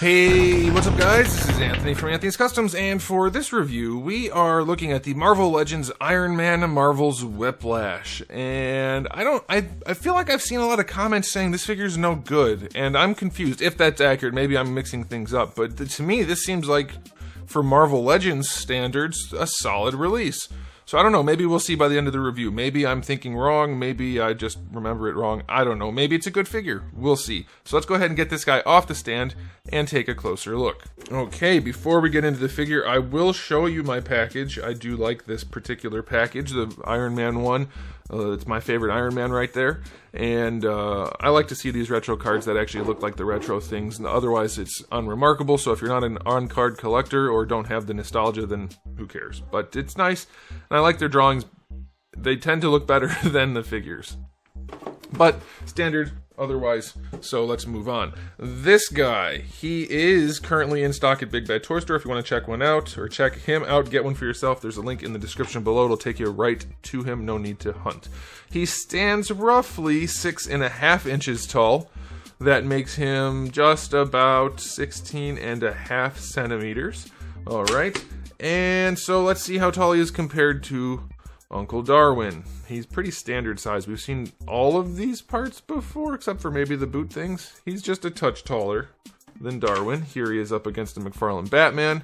Hey, what's up guys? This is Anthony from Anthony's Customs, and for this review, we are looking at the Marvel Legends Iron Man Marvel's Whiplash. And I feel like I've seen a lot of comments saying this figure's no good, and I'm confused. If that's accurate, maybe I'm mixing things up, but to me, this seems like, for Marvel Legends standards, a solid release. So I don't know, maybe we'll see by the end of the review. Maybe I'm thinking wrong, maybe I just remember it wrong. I don't know, maybe it's a good figure. We'll see. So let's go ahead and get this guy off the stand and take a closer look. Okay, before we get into the figure, I will show you my package. I do like this particular package, the Iron Man one. It's my favorite Iron Man right there. And I like to see these retro cards that actually look like the retro things. Otherwise, it's unremarkable. So if you're not an on-card collector or don't have the nostalgia, then who cares? But it's nice. And I like their drawings. They tend to look better than the figures. But standard otherwise, so let's move on. This guy, he is currently in stock at Big Bad Toy Store. If you want to check one out, or check him out, get one for yourself, there's a link in the description below. It'll take you right to him, no need to hunt. He stands roughly 6.5 inches tall. That makes him just about 16.5 centimeters. Alright, and so let's see how tall he is compared to Uncle Darwin. He's pretty standard size. We've seen all of these parts before, except for maybe the boot things. He's just a touch taller than Darwin. Here he is up against the McFarlane Batman.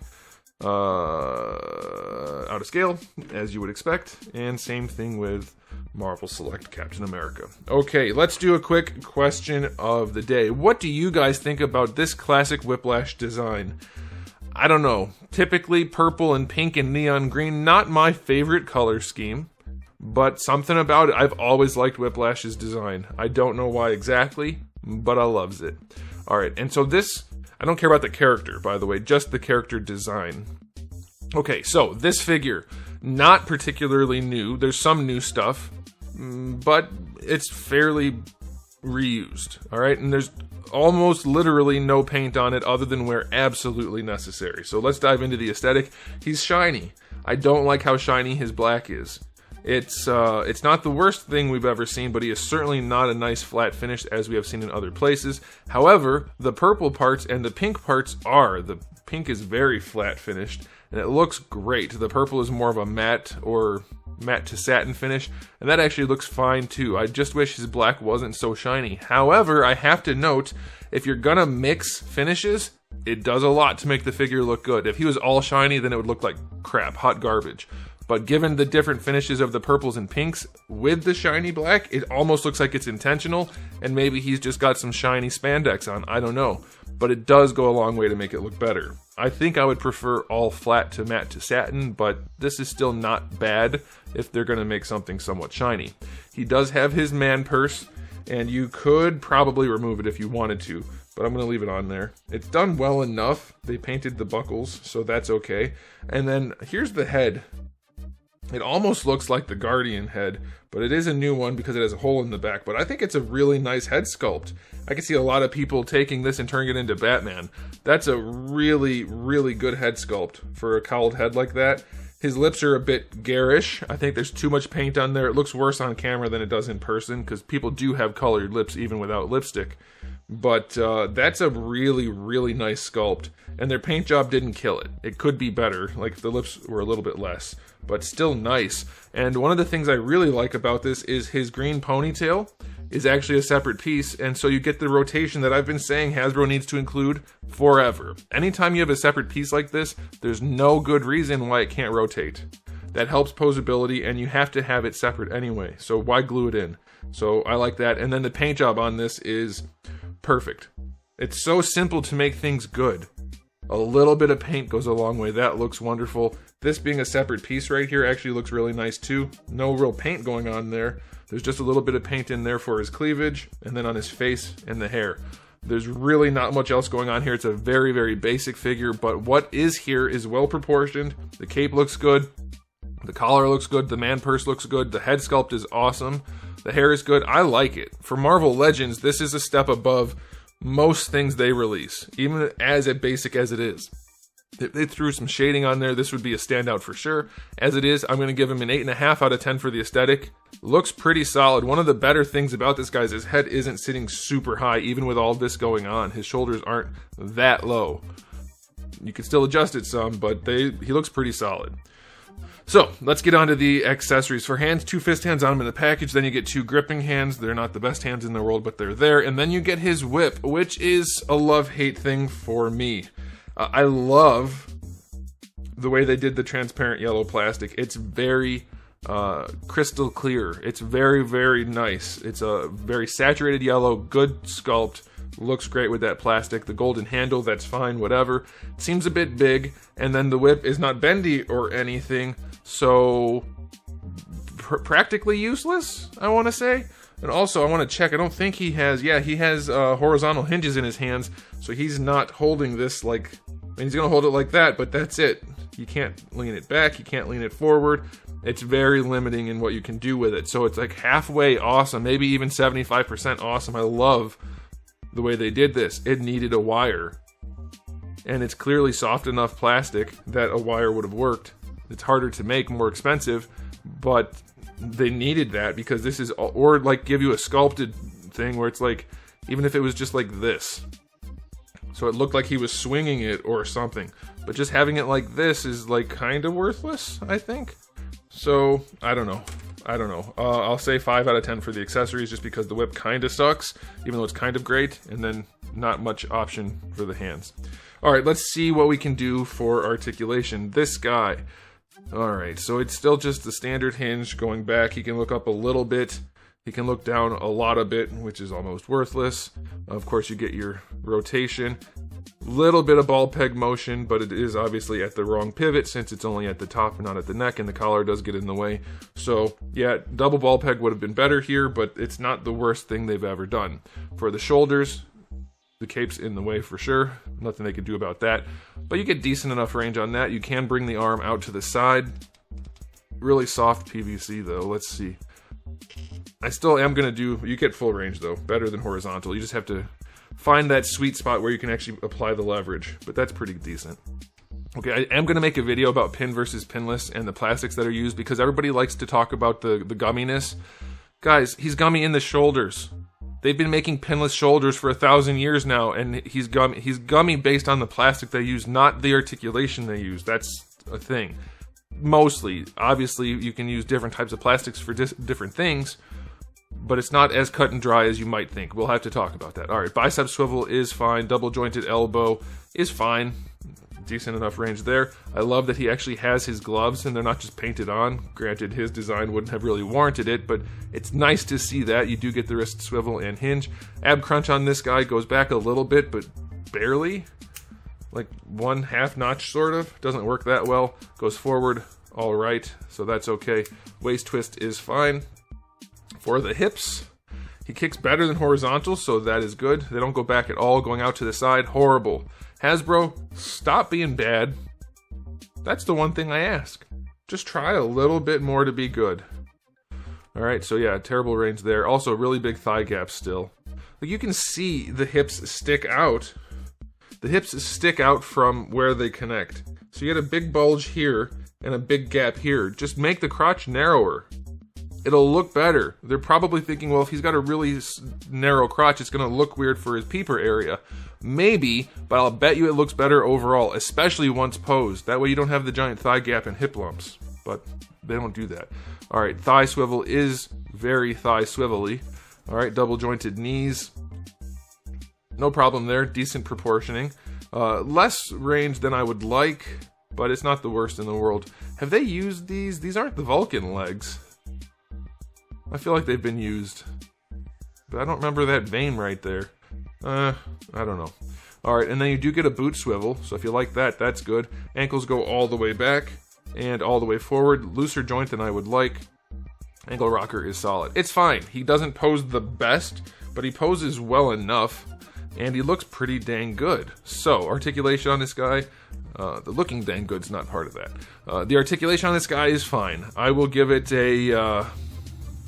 Out of scale, as you would expect. And same thing with Marvel Select Captain America. Okay, let's do a quick question of the day. What do you guys think about this classic Whiplash design? I don't know. Typically purple and pink and neon green, not my favorite color scheme, but something about it. I've always liked Whiplash's design. I don't know why exactly, but I loves it. Alright, and so this, I don't care about the character, by the way, just the character design. Okay, so this figure, not particularly new. There's some new stuff, but it's fairly reused. Alright, and there's almost literally no paint on it other than where absolutely necessary. So let's dive into the aesthetic. He's shiny. I don't like how shiny his black is. It's not the worst thing we've ever seen, but he is certainly not a nice flat finish as we have seen in other places. However, the purple parts and the pink parts are. The pink is very flat finished, and it looks great. The purple is more of a matte or matte to satin finish, and that actually looks fine too. I just wish his black wasn't so shiny. However, I have to note, if you're gonna mix finishes, it does a lot to make the figure look good. If he was all shiny, then it would look like crap, hot garbage. But given the different finishes of the purples and pinks with the shiny black, it almost looks like it's intentional, and maybe he's just got some shiny spandex on, I don't know. But it does go a long way to make it look better. I think I would prefer all flat to matte to satin, but this is still not bad if they're going to make something somewhat shiny. He does have his man purse, and you could probably remove it if you wanted to, but I'm going to leave it on there. It's done well enough. They painted the buckles, so that's okay. And then here's the head. It almost looks like the Guardian head, but it is a new one because it has a hole in the back. But I think it's a really nice head sculpt. I can see a lot of people taking this and turning it into Batman. That's a really, really good head sculpt for a cowled head like that. His lips are a bit garish. I think there's too much paint on there. It looks worse on camera than it does in person, because people do have colored lips even without lipstick. But that's a really, really nice sculpt. And their paint job didn't kill it. It could be better, like the lips were a little bit less, but still nice. And one of the things I really like about this is his green ponytail is actually a separate piece, and so you get the rotation that I've been saying Hasbro needs to include forever. Anytime you have a separate piece like this, there's no good reason why it can't rotate. That helps posability, and you have to have it separate anyway, so why glue it in? So I like that, and then the paint job on this is perfect. It's so simple to make things good. A little bit of paint goes a long way. That looks wonderful. This being a separate piece right here actually looks really nice too. No real paint going on there. There's just a little bit of paint in there for his cleavage, and then on his face and the hair. There's really not much else going on here. It's a very, very basic figure, but what is here is well proportioned. The cape looks good. The collar looks good. The man purse looks good. The head sculpt is awesome. The hair is good. I like it. For Marvel Legends, this is a step above most things they release, even as basic as it is. If they threw some shading on there, this would be a standout for sure. As it is, I'm going to give him an 8.5 out of 10 for the aesthetic. Looks pretty solid. One of the better things about this guy is his head isn't sitting super high, even with all this going on. His shoulders aren't that low. You can still adjust it some, but he looks pretty solid. So, let's get on to the accessories. For hands, 2 fist hands on him in the package. Then you get 2 gripping hands. They're not the best hands in the world, but they're there. And then you get his whip, which is a love-hate thing for me. I love the way they did the transparent yellow plastic. It's very crystal clear. It's very, very nice. It's a very saturated yellow, good sculpt. Looks great with that plastic. The golden handle, that's fine, whatever. It seems a bit big, and then the whip is not bendy or anything, so practically useless, I want to say. And also, I want to check, I don't think he has, he has horizontal hinges in his hands, so he's not holding this like, I mean, he's going to hold it like that, but that's it. You can't lean it back, you can't lean it forward. It's very limiting in what you can do with it. So it's like halfway awesome, maybe even 75% awesome. I love the way they did this. It needed a wire, and it's clearly soft enough plastic that a wire would have worked. It's harder to make, more expensive, but they needed that because this is, or like give you a sculpted thing where it's like, even if it was just like this, so it looked like he was swinging it or something, but just having it like this is like kind of worthless, I think. So I don't know. I'll say 5 out of 10 for the accessories, just because the whip kind of sucks, even though it's kind of great, and then not much option for the hands. Alright, let's see what we can do for articulation. This guy. Alright, so it's still just the standard hinge going back. He can look up a little bit. He can look down a lot of bit, which is almost worthless. Of course, you get your rotation. Little bit of ball peg motion, but it is obviously at the wrong pivot since it's only at the top and not at the neck, and the collar does get in the way. So yeah, double ball peg would have been better here, but it's not the worst thing they've ever done. For the shoulders, the cape's in the way for sure. Nothing they can do about that. But you get decent enough range on that. You can bring the arm out to the side. Really soft PVC though. Let's see. I still am going to do, you get full range though. Better than horizontal. You just have to find that sweet spot where you can actually apply the leverage, but that's pretty decent. Okay, I am going to make a video about pin versus pinless and the plastics that are used, because everybody likes to talk about the gumminess. Guys, he's gummy in the shoulders. They've been making pinless shoulders for 1,000 years now, and he's gummy based on the plastic they use, not the articulation they use. That's a thing. Mostly. Obviously, you can use different types of plastics for different things, but it's not as cut and dry as you might think. We'll have to talk about that. Alright, bicep swivel is fine. Double jointed elbow is fine. Decent enough range there. I love that he actually has his gloves and they're not just painted on. Granted, his design wouldn't have really warranted it, but it's nice to see that. You do get the wrist swivel and hinge. Ab crunch on this guy goes back a little bit, but barely. Like 1/2 notch sort of. Doesn't work that well. Goes forward, alright, so that's okay. Waist twist is fine. For the hips, he kicks better than horizontal, so that is good. They don't go back at all, going out to the side. Horrible. Hasbro, stop being bad. That's the one thing I ask. Just try a little bit more to be good. Alright, so yeah, terrible range there. Also, really big thigh gaps still. Like, you can see the hips stick out. The hips stick out from where they connect. So you get a big bulge here and a big gap here. Just make the crotch narrower. It'll look better. They're probably thinking, well, if he's got a really narrow crotch, it's going to look weird for his peeper area. Maybe, but I'll bet you it looks better overall, especially once posed. That way you don't have the giant thigh gap and hip lumps. But they don't do that. Alright, thigh swivel is very thigh swivelly. Alright, double jointed knees. No problem there. Decent proportioning. Less range than I would like, but it's not the worst in the world. Have they used these? These aren't the Vulcan legs. I feel like they've been used, but I don't remember that vein right there. I don't know. Alright, and then you do get a boot swivel, so if you like that, that's good. Ankles go all the way back and all the way forward. Looser joint than I would like. Ankle rocker is solid. It's fine. He doesn't pose the best, but he poses well enough, and he looks pretty dang good. So, articulation on this guy, the looking dang good's not part of that. The articulation on this guy is fine. I will give it a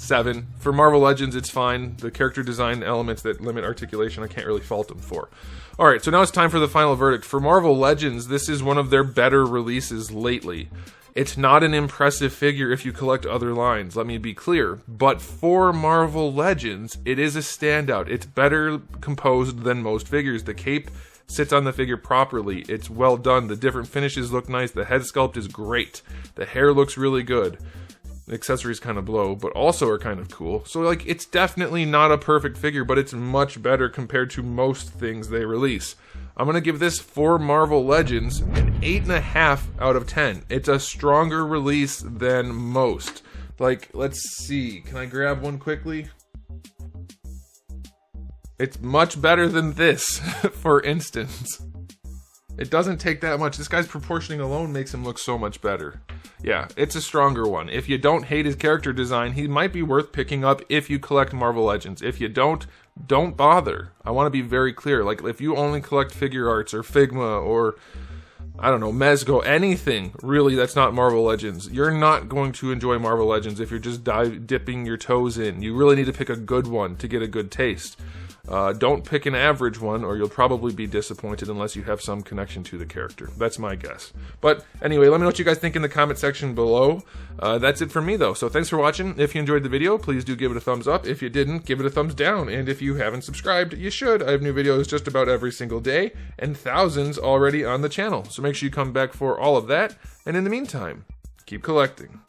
7. For Marvel Legends, it's fine. The character design elements that limit articulation, I can't really fault them for. Alright, so now it's time for the final verdict. For Marvel Legends, this is one of their better releases lately. It's not an impressive figure if you collect other lines, let me be clear. But for Marvel Legends, it is a standout. It's better composed than most figures. The cape sits on the figure properly. It's well done. The different finishes look nice. The head sculpt is great. The hair looks really good. The accessories kind of blow, but also are kind of cool. So, like, it's definitely not a perfect figure, but it's much better compared to most things they release. I'm going to give this, for Marvel Legends, an 8.5 out of 10. It's a stronger release than most. Like, let's see. Can I grab one quickly? It's much better than this, for instance. It doesn't take that much. This guy's proportioning alone makes him look so much better. Yeah, it's a stronger one. If you don't hate his character design, he might be worth picking up if you collect Marvel Legends. If you don't bother. I want to be very clear. Like, if you only collect figure arts or Figma or, I don't know, Mezco, anything really that's not Marvel Legends, you're not going to enjoy Marvel Legends if you're just dipping your toes in. You really need to pick a good one to get a good taste. Don't pick an average one, or you'll probably be disappointed unless you have some connection to the character. That's my guess. But anyway, let me know what you guys think in the comment section below. That's it for me, though. So thanks for watching. If you enjoyed the video, please do give it a thumbs up. If you didn't, give it a thumbs down. And if you haven't subscribed, you should. I have new videos just about every single day, and thousands already on the channel. So make sure you come back for all of that. And in the meantime, keep collecting.